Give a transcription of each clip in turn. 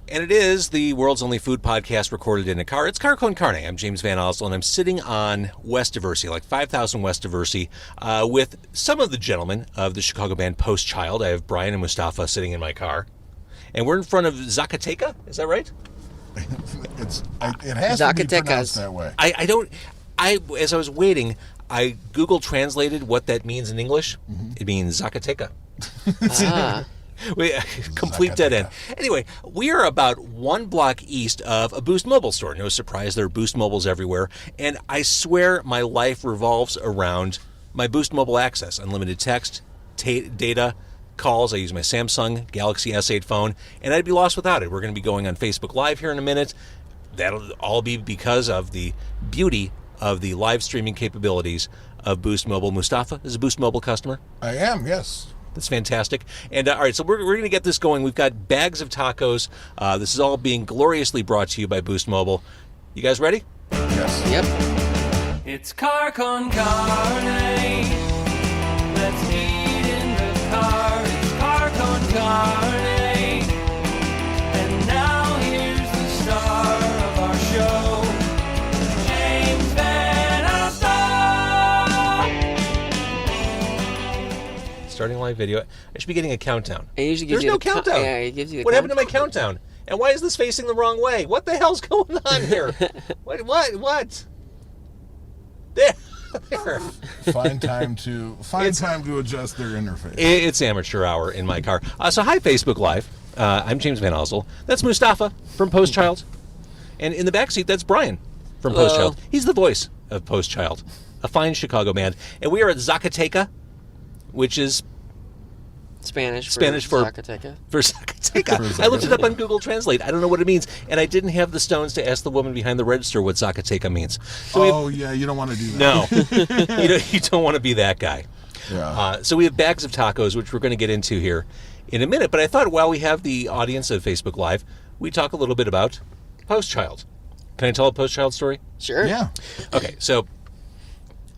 And it is the world's only food podcast recorded in a car. It's Car Con Carne. I'm James Van Oslo, and I'm sitting on West Diversey, like 5,000 West Diversey, with some of the gentlemen of the Chicago band Post Child. I have Bryan and Mustafa sitting in my car. And we're in front of Zacatecas. Is that right? It has to be pronounced that way. As I was waiting, I Google translated what that means in English. Mm-hmm. It means Zacatecas. Complete dead end. Anyway, we are about one block east of a Boost Mobile store. No surprise, there are Boost Mobiles everywhere. And I swear my life revolves around my Boost Mobile access. Unlimited text, data, calls. I use my Samsung Galaxy S8 phone, and I'd be lost without it. We're going to be going on Facebook Live here in a minute. That'll all be because of the beauty of the live streaming capabilities of Boost Mobile. Mustafa is a Boost Mobile customer? I am, yes. That's fantastic. And all right, so we're going to get this going. We've got bags of tacos. This is all being gloriously brought to you by Boost Mobile. You guys ready? Yes. Yep. It's Car Con Carne. Let's eat in the car. It's Car Con Carne. And now here's the star of our show, James Van Oslo. Starting live video. I should be getting a countdown. It usually gives There's you no countdown. Yeah, it gives you what happened to my countdown? And why is this facing the wrong way? What the hell's going on here? What? There. Find time to adjust their interface. It's amateur hour in my car. So hi, Facebook Live. I'm James Van Oslo. That's Mustafa from Post Child. And in the backseat, that's Bryan from Post Child. He's the voice of Post Child, a fine Chicago band. And we are at Zacatecas, which is Spanish for Zacatecas. For Zacatecas. I looked it up on Google Translate. I don't know what it means, and I didn't have the stones to ask the woman behind the register what Zacatecas means. So you don't want to do that. No, you don't want to be that guy. Yeah. So we have bags of tacos, which we're going to get into here in a minute. But I thought while we have the audience of Facebook Live, we talk a little bit about Post Child. Can I tell a Post Child story? Sure. Yeah. Okay, so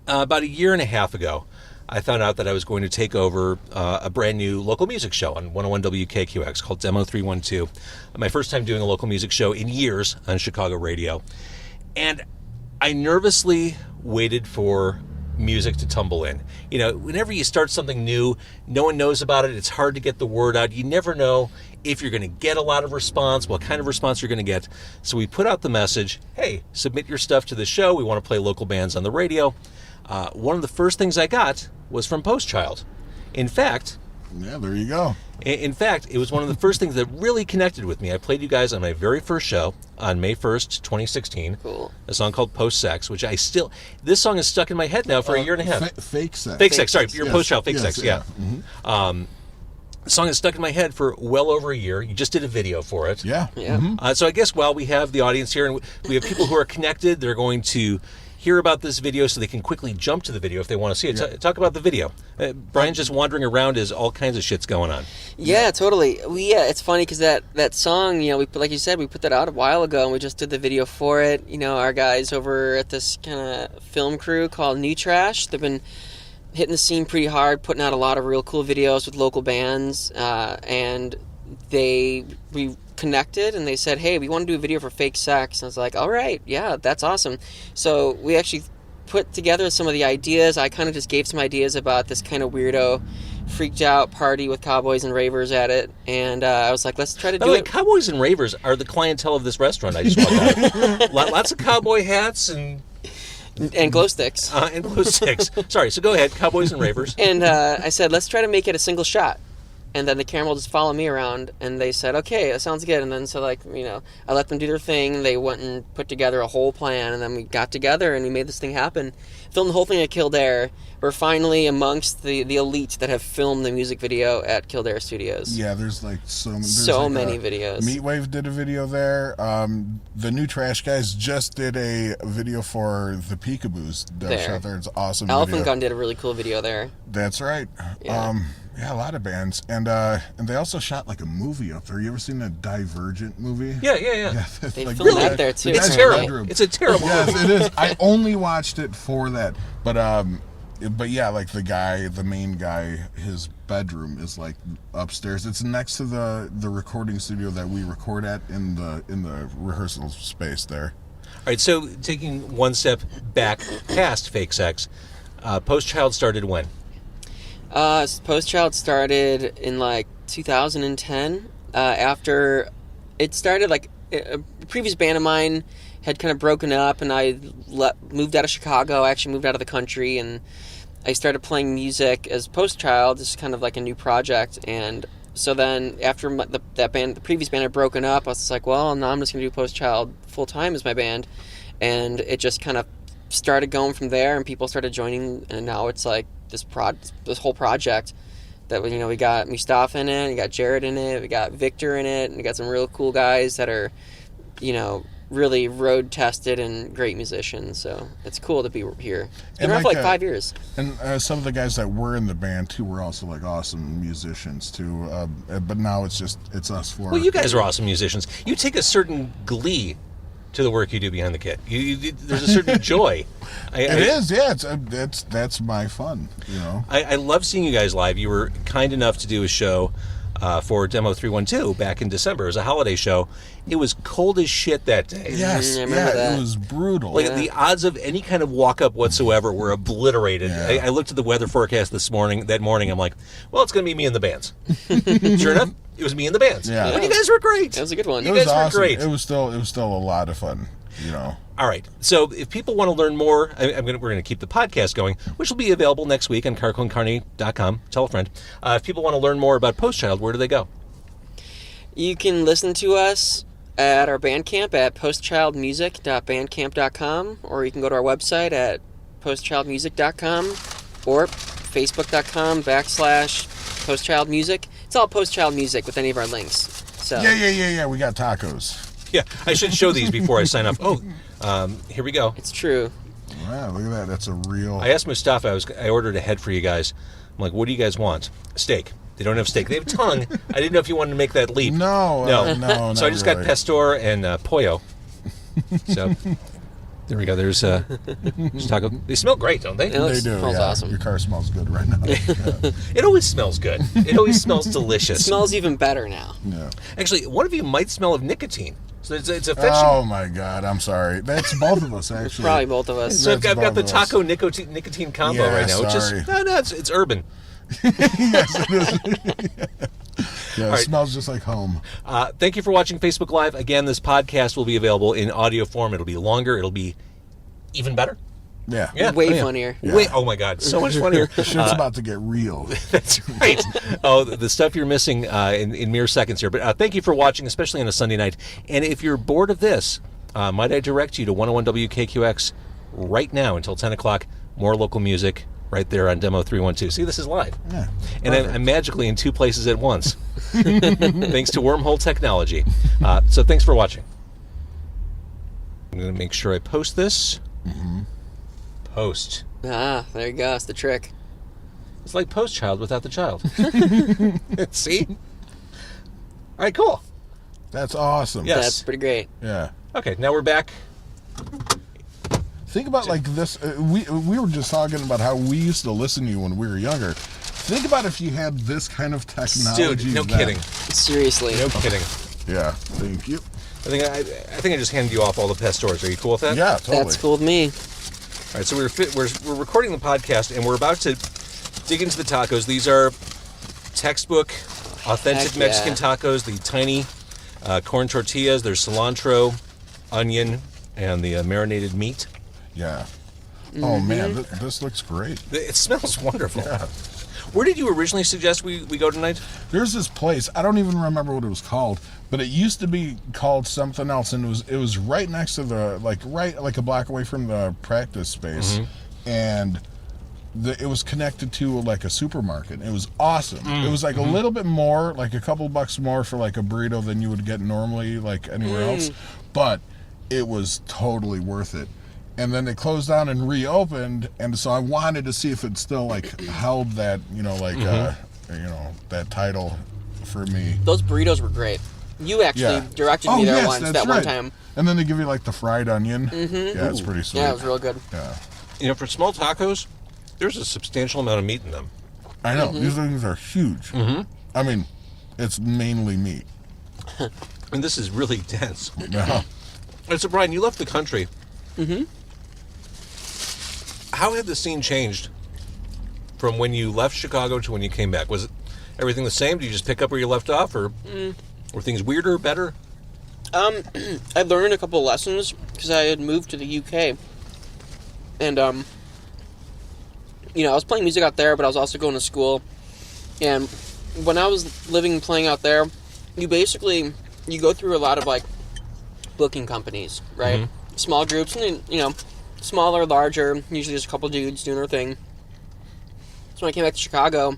about a year and a half ago, I found out that I was going to take over a brand new local music show on 101 WKQX called Demo 312. My first time doing a local music show in years on Chicago radio. And I nervously waited for music to tumble in. You know, whenever you start something new, no one knows about it. It's hard to get the word out. You never know if you're going to get a lot of response, what kind of response you're going to get. So we put out the message, hey, submit your stuff to the show. We want to play local bands on the radio. One of the first things I got was from Post Child. In fact... Yeah, there you go. In fact, it was one of the first things that really connected with me. I played you guys on my very first show on May 1st, 2016. Cool. A song called Post Sex, which this song is stuck in my head now for a year and a half. Fake Sex. Fake Sex, sorry. Your Yes. Post Child, Fake Yes, Sex, yeah. Mm-hmm. The song is stuck in my head for well over a year. You just did a video for it. Yeah. Yeah. So I guess while we have the audience here, and we have people who are connected, they're going to hear about this video so they can quickly jump to the video if they want to see it. Yeah. Talk about the video. Bryan's just wandering around as all kinds of shit's going on. Yeah, totally. It's funny because that song, like you said, we put that out a while ago, and we just did the video for it. Our guys over at this kind of film crew called New Trash, they've been hitting the scene pretty hard, putting out a lot of real cool videos with local bands, and we connected and they said, hey, we want to do a video for Fake Sex. And I was like, all right, yeah, that's awesome. So we actually put together some of the ideas. I kind of just gave some ideas about this kind of weirdo freaked out party with cowboys and ravers at it, and I was like, let's try to do it. Cowboys and ravers are the clientele of this restaurant. I just want that. Lots of cowboy hats and glow sticks. And glow sticks. Sorry, so go ahead, cowboys and ravers. And I said, let's try to make it a single shot. And then the camera will just follow me around, and they said, okay, that sounds good. And then so I let them do their thing. They went and put together a whole plan, and then we got together and we made this thing happen. Filmed the whole thing at Kildare. We're finally amongst the elite that have filmed the music video at Kildare Studios. Yeah, there's so many videos. Meatwave did a video there. The New Trash guys just did a video for the Peekaboos. Shot there. It's an awesome Elephant video. Gun did a really cool video there. That's right. Yeah. Yeah, a lot of bands. And they also shot like a movie up there. You ever seen a Divergent movie? Yeah. They like, filmed that there too. It's terrible. It's a terrible Yes, movie. it is. I only watched it for that. But But yeah, like the main guy, his bedroom is like upstairs. It's next to the recording studio that we record at in the rehearsal space there. All right, so taking one step back past fake sex, Post Child started when? Post Child started in like 2010. After it started, like a previous band of mine had kind of broken up, and I moved out of Chicago. I actually moved out of the country, and I started playing music as Post Child. This is kind of like a new project, and so then after the previous band had broken up, I was like, well, now I'm just going to do Post Child full time as my band, and it just kind of started going from there, and people started joining, and now it's like this whole project that we got Mustafa in it, we got Jared in it, we got Victor in it, and we got some real cool guys that are, really road tested and great musicians. So it's cool to be here. It's been around for like 5 years. And some of the guys that were in the band too were also like awesome musicians too. But now it's us four. Well, you guys are awesome musicians. You take a certain glee to the work you do behind the kit. There's a certain joy. It is, yeah. That's my fun. I love seeing you guys live. You were kind enough to do a show for Demo 312 back in December. It was a holiday show. It was cold as shit that day. Yes, I remember that. It was brutal. Like the odds of any kind of walk up whatsoever were obliterated. Yeah. I looked at the weather forecast that morning. I'm like, well, it's going to be me and the bands. Sure enough, it was me and the bands. Yeah. And you guys were great. That was a good one. You guys were great. It was still a lot of fun. All right. So if people want to learn more, we're going to keep the podcast going, which will be available next week on carcoandcarney.com. Tell a friend. If people want to learn more about Post Child, where do they go? You can listen to us at our Bandcamp at postchildmusic.bandcamp.com, or you can go to our website at postchildmusic.com or facebook.com/postchildmusic. It's all Post Child Music with any of our links. So Yeah. We got tacos. Yeah, I should show these before I sign off. Oh, here we go. it's true. Wow, look at that. That's a real. I asked Mustafa, I ordered a head for you guys. I'm like, what do you guys want? Steak. They don't have steak. They have tongue. I didn't know if you wanted to make that leap. No. So I just got pastor and pollo. So there we go. There's taco. They smell great, don't they? It They do. smells Yeah. awesome. Your car smells good right now. Yeah. It always smells good. It always smells delicious. It smells even better now. Yeah. Actually, one of you might smell of nicotine. So it's affection. Oh my God! I'm sorry. That's both of us actually. Probably both of us. So I've got both the of us. taco nicotine combo Yeah, right now. Which sorry. is it's urban. Yes, it is. Yeah, it right. smells just like home. Thank you for watching Facebook Live. Again, this podcast will be available in audio form. It'll be longer. It'll be even better. Yeah. Yeah, Way funnier. Wait, oh my God, so much funnier. Shit's about to get real. That's right. Oh, the stuff you're missing in mere seconds here. But thank you for watching, especially on a Sunday night. And if you're bored of this, might I direct you to 101 WKQX right now until 10 o'clock. More local music right there on Demo 312. See, this is live. Yeah. And I'm magically in two places at once. Thanks to wormhole technology. So thanks for watching. I'm going to make sure I post this. Mm-hmm. Post. There you go. That's the trick. It's like Post Child without the child. See? All right, cool. That's awesome. Yes. That's pretty great. Yeah. Okay, now we're back. Think about like this. We were just talking about how we used to listen to you when we were younger. Think about if you had this kind of technology. Dude, no then. kidding. Seriously. No kidding. Yeah. Thank you. I think I just handed you off all the pastors. Are you cool with that? Yeah. Totally. That's cool with me. All right, so we're recording the podcast, and we're about to dig into the tacos. These are textbook, authentic Heck yeah. Mexican tacos. The tiny corn tortillas. There's cilantro, onion, and the marinated meat. Yeah. Mm-hmm. Oh man, this looks great. It smells wonderful. Yeah. Where did you originally suggest we go tonight? There's this place. I don't even remember what it was called, but it used to be called something else, and it was right next to the like a block away from the practice space, and it was connected to like a supermarket. It was awesome. It was like a little bit more, like a couple bucks more for like a burrito than you would get normally like anywhere else, but it was totally worth it. And then they closed down and reopened, and so I wanted to see if it still like held that, that title for me. Those burritos were great. You actually directed me there once that one time. And then they give you like the fried onion. Yeah, it's pretty sweet. Yeah, it was real good. Yeah. For small tacos, There's a substantial amount of meat in them. I know. These things are huge. I mean, it's mainly meat. And this is really dense. Yeah. And so, Bryan, you left the country. How had the scene changed from when you left Chicago to when you came back? Was it everything the same? Did you just pick up where you left off, or were things weirder, better? I learned a couple of lessons because I had moved to the UK, and I was playing music out there, but I was also going to school. And when I was living and playing out there, you go through a lot of like booking companies, right? Small groups, and then, smaller, larger, usually just a couple dudes doing their thing. So when I came back to Chicago,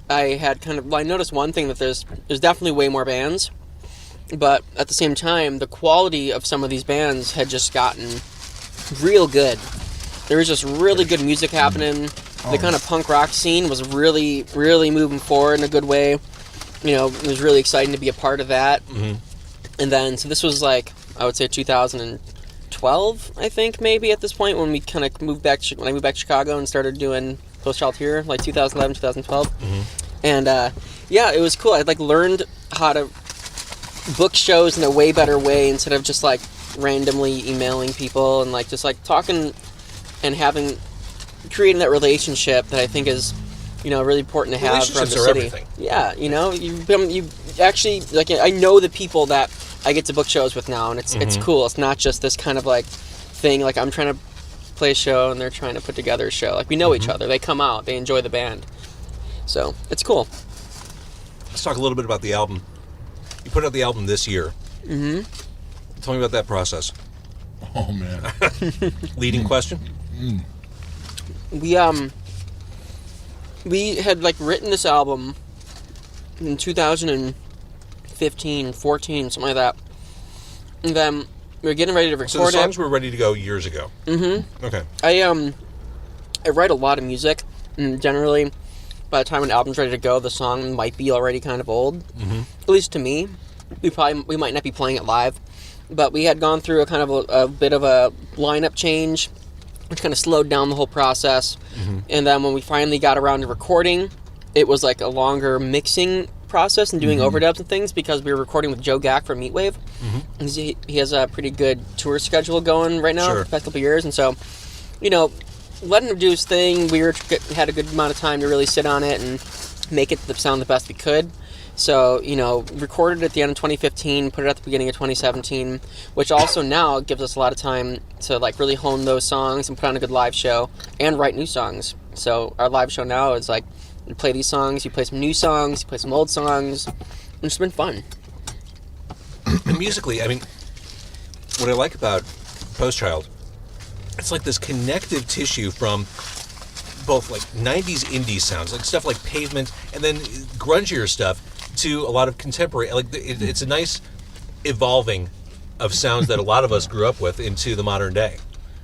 I had I noticed one thing, that there's definitely way more bands, but at the same time, the quality of some of these bands had just gotten real good. There was just really good music happening. The kind of punk rock scene was really, really moving forward in a good way. It was really exciting to be a part of that. And then, so this was like, I would say 2012, I think, maybe at this point, when we kind of moved back, when I moved back to Chicago and started doing Post Child here, like 2011, 2012. And it was cool. I learned how to book shows in a way better way, instead of just randomly emailing people and just talking and creating that relationship that I think is really important to have from the city. Everything. Yeah, you actually I know the people that I get to book shows with now, and it's cool. It's not just this kind of thing, I'm trying to play a show and they're trying to put together a show. We know each other. They come out, they enjoy the band, so it's cool. Let's talk a little bit about the album. You put out the album this year. Tell me about that process. Oh man. Leading question. We had written this album in 2015, 14, something like that, and then we were getting ready to record it. So the songs were ready to go years ago. Okay. I write a lot of music, and generally, by the time an album's ready to go, the song might be already kind of old. At least to me. We might not be playing it live, but we had gone through a bit of a lineup change, which kind of slowed down the whole process. And then when we finally got around to recording, it was a longer mixing process and doing overdubs and things, because we were recording with Joe Gack from Meatwave. He has a pretty good tour schedule going right now for the past couple of years, and so letting him do his thing, we had a good amount of time to really sit on it and make it sound the best we could. So, recorded at the end of 2015, put it at the beginning of 2017, which also now gives us a lot of time to really hone those songs and put on a good live show and write new songs. So our live show now is you play these songs, you play some new songs, you play some old songs, and it's been fun. And musically, I mean, what I like about Post Child, it's this connective tissue from both 90s indie sounds, stuff like Pavement, and then grungier stuff, to a lot of contemporary. It's a nice evolving of sounds that a lot of us grew up with into the modern day.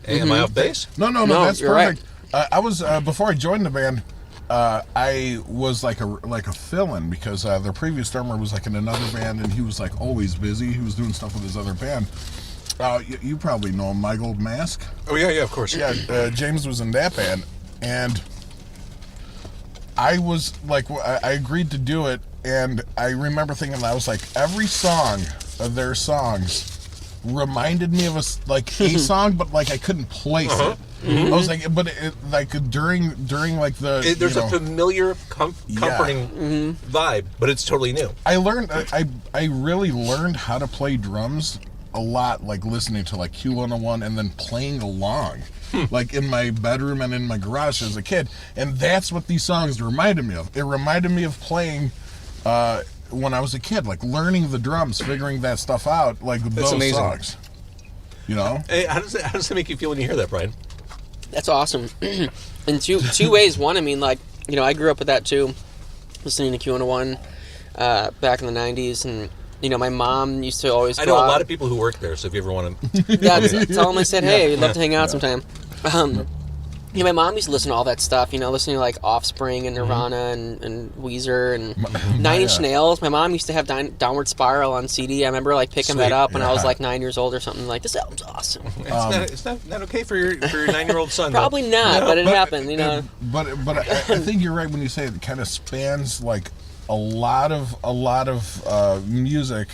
Am I off base? No, that's you're perfect. Right. I was before I joined the band. I was a fill-in, because their previous drummer was in another band, and he was always busy. He was doing stuff with his other band. You probably know him, My Gold Mask. Oh yeah, of course. Yeah, James was in that band, and I was I agreed to do it, and I remember thinking, I was every song of their songs reminded me of a song, but I couldn't place it. I was but during the there's a familiar, comforting vibe, but it's totally new. I learned I really learned how to play drums a lot, listening to Q101 and then playing along. In my bedroom and in my garage as a kid, and that's what these songs reminded me of. It reminded me of playing when I was a kid, learning the drums, figuring that stuff out, those amazing songs. Hey, how does that make you feel when you hear that, Bryan? That's awesome. In two ways. One, I mean, I grew up with that too, listening to Q101 back in the 90s, and my mom used to always. I know a lot of people who work there, so if you ever want to, tell them I said, hey, we'd love to hang out sometime. Yeah, my mom used to listen to all that stuff, listening to like Offspring and Nirvana and Weezer and Nine Inch Nails. My mom used to have Downward Spiral on CD. I remember like picking that up when I was like 9 years old or something. Like, this album's awesome. It's not okay for your 9-year-old son. Probably not, but it happened. But I think you're right when you say it kind of spans like a lot of music.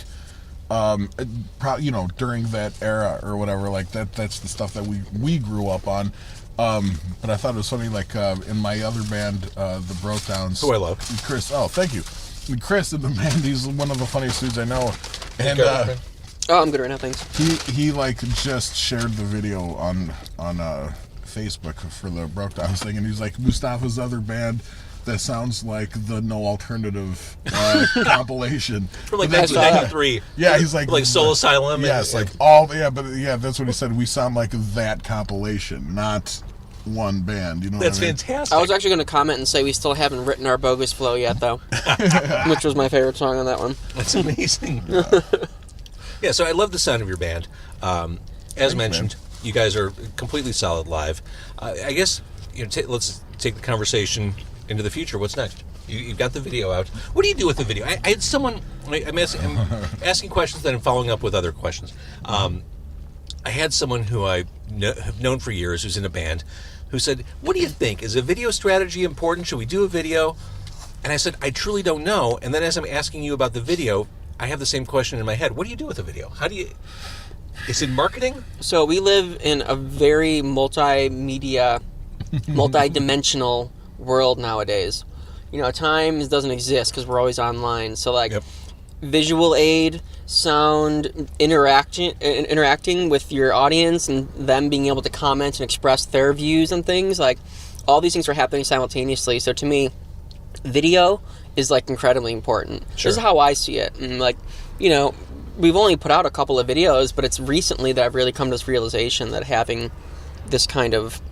During that era or whatever, like that's the stuff that we grew up on. But I thought it was funny, like in my other band, the Brotowns. Who I love. Chris. Oh, thank you. And Chris in the band, he's one of the funniest dudes I know. And oh, I'm good right now, thanks. he like just shared the video on Facebook for the Brotowns thing, and he's like, Mustafa's other band that sounds like the No Alternative compilation. From like 1993. Yeah, he's like Soul Asylum. Yes, that's what he said. We sound like that compilation, not one band. You know, that's what I mean? fantastic. I was actually going to comment and say we still haven't written our Bogus Flow yet, though, which was my favorite song on that one. That's amazing. Yeah, so I love the sound of your band. As mentioned, you guys are completely solid live. I guess let's take the conversation into the future. What's next? You've got the video out. What do you do with the video? I had someone. I'm asking questions, then I'm following up with other questions. I had someone who I have known for years, who's in a band, who said, "What do you think? Is a video strategy important? Should we do a video?" And I said, "I truly don't know." And then as I'm asking you about the video, I have the same question in my head. What do you do with a video? How do you? Is it marketing? So we live in a very multimedia, multi-dimensional world nowadays. Time doesn't exist because we're always online. So visual aid, sound, interacting with your audience and them being able to comment and express their views and things, like all these things are happening simultaneously. So to me, video is like incredibly important. Sure. This is how I see it. And we've only put out a couple of videos, but it's recently that I've really come to this realization that having this kind of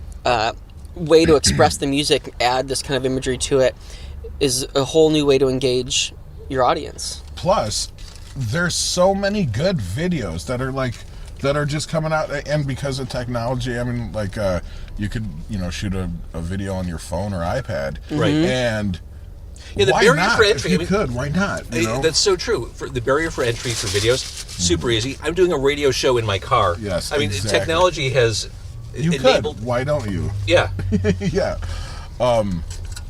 way to express the music, add this kind of imagery to it, is a whole new way to engage your audience. Plus, there's so many good videos that are just coming out, and because of technology, I mean, like you could shoot a video on your phone or iPad, right? And the barrier for entry. If you could, why not? That's so true. The barrier for entry for videos, super easy. I'm doing a radio show in my car. Yes, I mean, exactly. Technology has enabled. Could. Why don't you? Yeah, yeah.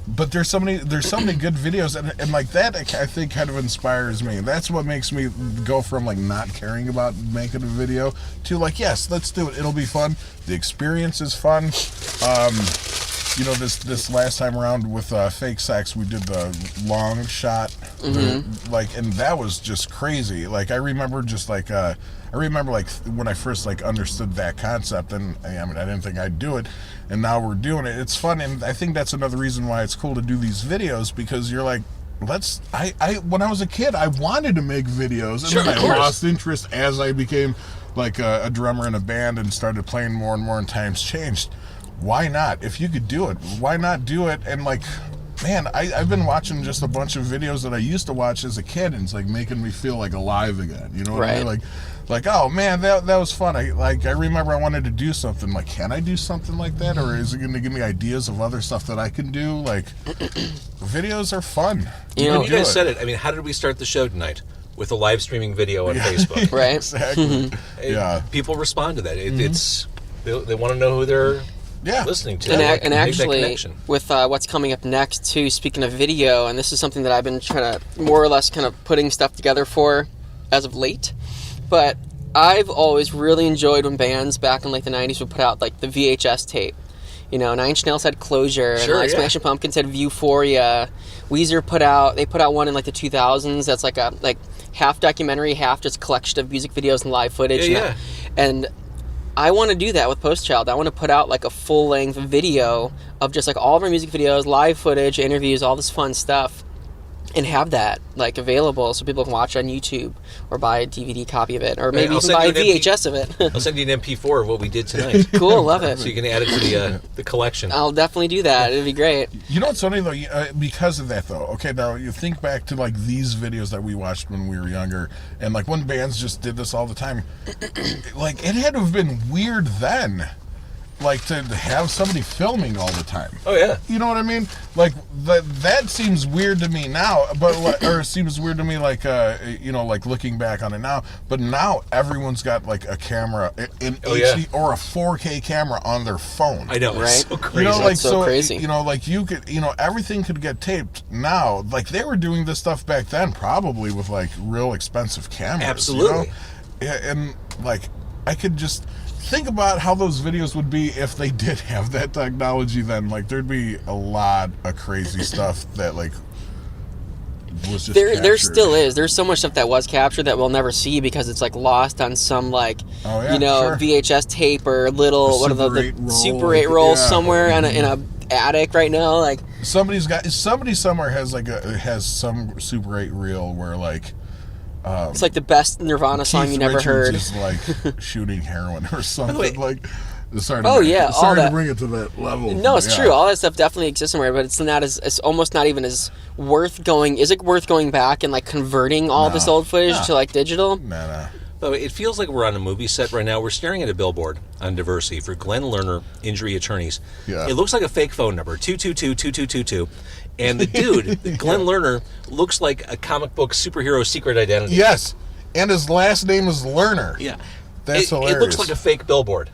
But there's so many good videos, and like that, I think kind of inspires me. That's what makes me go from like not caring about making a video to like, yes, let's do it. It'll be fun. The experience is fun. This last time around with Fake Sex, we did the long shot, and that was just crazy. Like I remember when I first understood that concept, and I didn't think I'd do it, and now we're doing it. It's fun, and I think that's another reason why it's cool to do these videos, because you're like, when I was a kid, I wanted to make videos, and then I lost interest as I became like a drummer in a band and started playing more and more, and times changed. Why not? If you could do it, why not do it? And like, man, I've been watching just a bunch of videos that I used to watch as a kid, and it's like making me feel like alive again. You know what I mean? Like, oh man, that was fun. I remember I wanted to do something. Like, can I do something like that, or is it going to give me ideas of other stuff that I can do? Like, videos are fun. You guys said it. I mean, how did we start the show tonight? With a live streaming video on Facebook, right? Exactly. Yeah, people respond to that. It's they want to know who they're listening to, and actually with what's coming up next too. Speaking of video, and this is something that I've been trying to more or less kind of putting stuff together for as of late. But I've always really enjoyed when bands back in like the 90s would put out like the VHS tape. Nine Inch Nails had Closure, and Smashing Pumpkins had Viewphoria. Weezer put out one in like the 2000s that's like a half documentary, half just collection of music videos and live footage. And I want to do that with Post Child. I want to put out like a full-length video of just like all of our music videos, live footage, interviews, all this fun stuff, and have that like available so people can watch on YouTube or buy a DVD copy of it, or maybe even buy a VHS of it. I'll send you an MP4 of what we did tonight. Cool, love it. So you can add it to the collection. I'll definitely do that. It'd be great. You know what's funny though? Because of that though. Okay, now you think back to like these videos that we watched when we were younger, and like when bands just did this all the time. Like it had to have been weird then. like to have somebody filming all the time. Oh yeah. You know what I mean? Like that seems weird to me now, or it seems weird to me like like looking back on it now. But now everyone's got like a camera in HD or a 4K camera on their phone. I know, right? It's so crazy. That's so crazy. Like you could, everything could get taped now. Like they were doing this stuff back then, probably with like real expensive cameras. Absolutely. Yeah, and like I could just think about how those videos would be if they did have that technology then. Like there'd be a lot of crazy stuff that like was just there still is. There's so much stuff that was captured that we'll never see because it's like lost on some like sure. VHS tape or little the Super 8 roll somewhere in a attic right now. Like somebody somewhere has some Super 8 reel where like it's like the best Nirvana song you never heard. Is like shooting heroin or something. Like, sorry to bring it to that level. No, it's true. All that stuff definitely exists somewhere, but it's almost not even as worth going. Is it worth going back and like converting all this old footage to like digital? No. But it feels like we're on a movie set right now. We're staring at a billboard on Diversey for Glen Lerner Injury Attorneys. Yeah. It looks like a fake phone number, 222-2222. And the dude, Glen Lerner, looks like a comic book superhero secret identity. Yes. And his last name is Lerner. Yeah. That's hilarious. It looks like a fake billboard.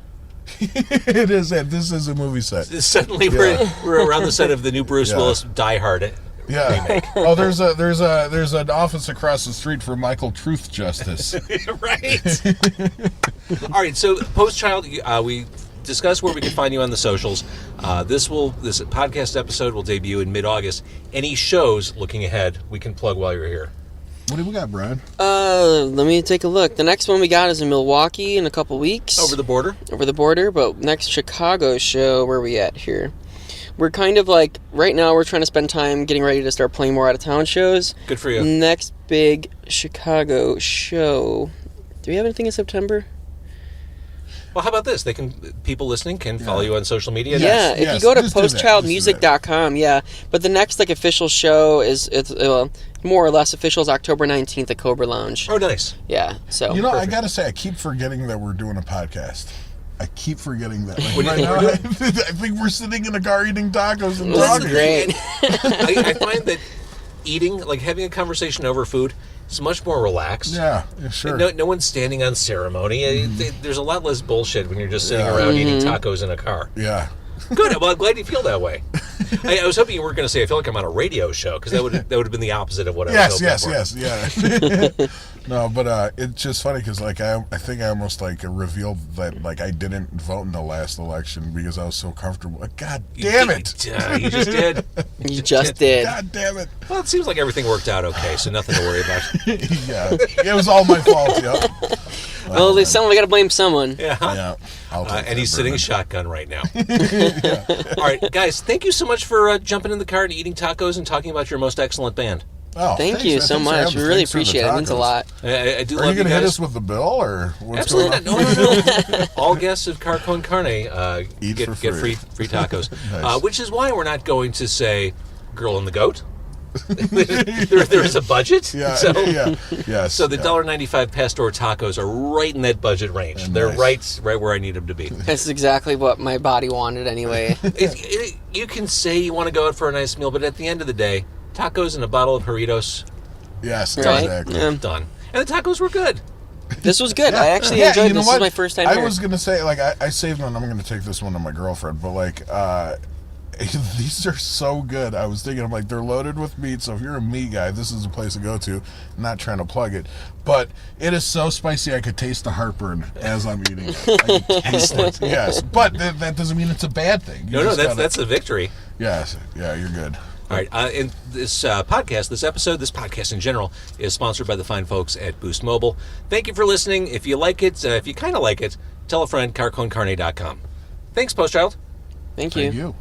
It is. This is a movie set. Suddenly we're around the set of the new Bruce Willis Die Hard remake. Oh, there's an office across the street for Michael Truth Justice. Right. All right. So post-child, we discuss where we can find you on the socials. This podcast episode will debut in mid-August. Any shows looking ahead we can plug while you're here? What do we got, Brian? Let me take a look. The next one we got is in Milwaukee in a couple weeks. Over the border. But next Chicago show, where are we at here? We're kind of like, right now we're trying to spend time getting ready to start playing more out-of-town shows. Good for you. Next big Chicago show. Do we have anything in September? Well, how about this? People listening can follow you on social media. Yeah, if you go to postchildmusic.com, But the next like official show is more or less official is October 19th at Cobra Lounge. Oh, nice. Yeah, so perfect. I gotta say, I keep forgetting that we're doing a podcast. I keep forgetting that. Like, What do you think we're doing? I think we're sitting in a car eating tacos and This is talking. great. I find that eating, like having a conversation over food, is much more relaxed. Yeah, sure. No one's standing on ceremony. There's a lot less bullshit when you're just sitting around eating tacos in a car. Yeah. Good. Well, I'm glad you feel that way. I was hoping you weren't going to say I feel like I'm on a radio show, because that would have been the opposite of what I was hoping for. Yes. No, but it's just funny because like I think I almost like revealed that like I didn't vote in the last election because I was so comfortable. God damn it! You just did. You just did. God damn it! Well, it seems like everything worked out okay, so nothing to worry about. Yeah, it was all my fault. Yep. Well, we got to blame someone. Yeah. And he's sitting shotgun right now. Yeah. All right, guys, thank you so much for jumping in the car and eating tacos and talking about your most excellent band. Oh, Thank you so much. We really appreciate it. It means a lot. I do Are love you going to hit guys. us with the bill or what's Absolutely going on? No. All guests of Car Con Carne Eat for get free. free tacos. Nice. Which is why we're not going to say Girl and the Goat. There's a budget. Yeah. So, Yes. So the $1.95 Pastor tacos are right in that budget range. And They're nice. right where I need them to be. That's exactly what my body wanted anyway. You can say you want to go out for a nice meal, but at the end of the day, tacos and a bottle of Doritos, Yes. Right? Exactly. Yeah. done. And the tacos were good. This was good. I actually Yeah, enjoyed you know this. what? This is my first time I here. was gonna say like I saved one. I'm gonna take this one to my girlfriend, but like these are so good. I was thinking, I'm like, they're loaded with meat, so if you're a meat guy, this is a place to go to. I'm not trying to plug it, but it is so spicy I could taste the heartburn as I'm eating it. I can taste it. Yes, but that doesn't mean it's a bad thing. You No, just gotta- that's a victory. Yes, yeah, you're good. All right, and this podcast, this podcast in general, is sponsored by the fine folks at Boost Mobile. Thank you for listening. If you like it, if you kind of like it, tell a friend, carconcarne.com. Thanks, Post Child. Thank you. Thank you.